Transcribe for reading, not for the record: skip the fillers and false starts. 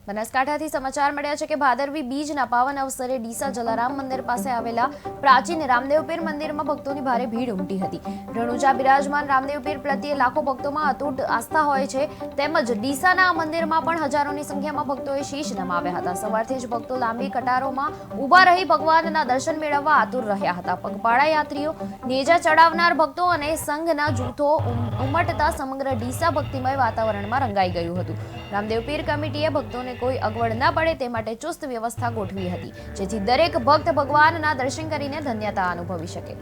બનાસકાંઠાથી સમાચાર મળ્યા છે કે ભાદરવી બીજના પાવન અવસરે ડીસા જલારામ મંદિર પાસે આવેલા પ્રાચીન રામદેવ પીર મંદિરમાં ભક્તોની ભારે ભીડ ઉમટી હતી। રણુજા બિરાજમાન રામદેવ પીર પ્રત્યે લાખો ભક્તોમાં અતૂટ આસ્થા હોય છે, તેમજ ડીસાના આ મંદિરમાં પણ હજારોની સંખ્યામાં ભક્તોએ શીશ નમાવ્યા હતા। સવારથી જ ભક્તો લાંબી કતારોમાં ઊભા રહી ભગવાનના દર્શન મેળવવા આતુર રહ્યા હતા। પગપાળા યાત્રીઓ, નેજા ચડાવનાર ભક્તો અને સંઘના જૂથો ઉમટતા સમગ્ર ડીસા ભક્તિમય વાતાવરણમાં રંગાઈ ગયું હતું। રામદેવ પીર કમિટીએ ભક્તોને કોઈ અગવડ ન પડે તે માટે ચુસ્ત વ્યવસ્થા ગોઠવી હતી, જેથી દરેક ભક્ત ભગવાનના દર્શન કરીને ધન્યતા અનુભવી શકે।